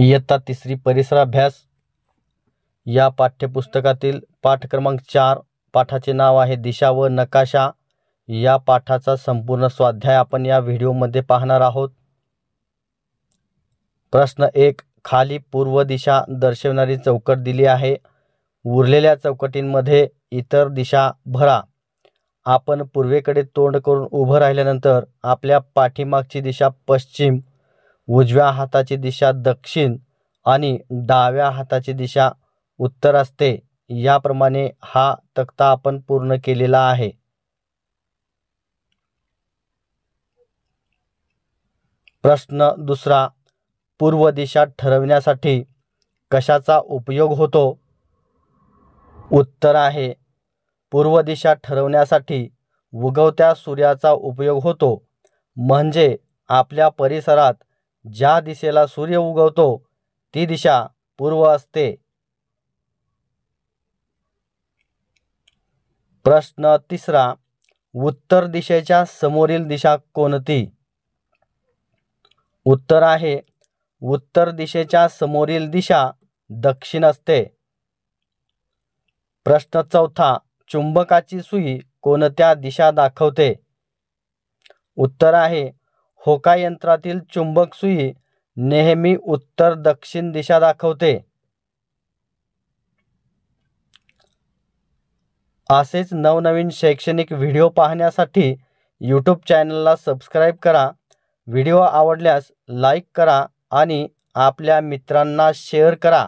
इयत्ता 3री परिसराभ्यास या पाठ्यपुस्तकातील पाठ क्रमांक 4 पाठाचे नाव आहे दिशा व नकाशा। या पाठाचा संपूर्ण स्वाध्याय आपण या व्हिडिओमध्ये पाहणार आहोत। प्रश्न 1, खाली पूर्व दिशा दर्शवणारी चौकट दिली आहे। उरलेल्या चौकटींमध्ये इतर दिशा भरा। आपण पूर्वेकडे तोंड करून उभं राहिल्यानंतर आपल्या पाठीमागची दिशा पश्चिम, उजव्या हाताची दिशा दक्षिण आणि डाव्या हाताची दिशा उत्तर असते। याप्रमाणे हा तक्ता आपण पूर्ण केलेला आहे। प्रश्न 2, पूर्व दिशा ठरवण्यासाठी कशाचा उपयोग होतो? उत्तर आहे पूर्व दिशा ठरवण्यासाठी उगवत्या सूर्याचा उपयोग होतो। म्हणजे आपल्या परिसरात ज्या दिशेला सूर्य उगवतो ती दिशा पूर्व असते। प्रश्न 3, उत्तर दिशेच्या समोरील दिशा कोणती? उत्तर आहे उत्तर दिशेच्या समोरील दिशा दक्षिण असते। प्रश्न 4, चुंबकाची सुई कोणत्या दिशा दाखवते? उत्तर आहे होकायंत्रातील चुंबक सुई नेहमी उत्तर दक्षिण दिशा दाखवते। असेच नवनवीन शैक्षणिक व्हिडिओ पाहण्यासाठी यूट्यूब चॅनलला सबस्क्राईब करा। व्हिडिओ आवडल्यास लाईक करा आणि आपल्या मित्रांना शेअर करा।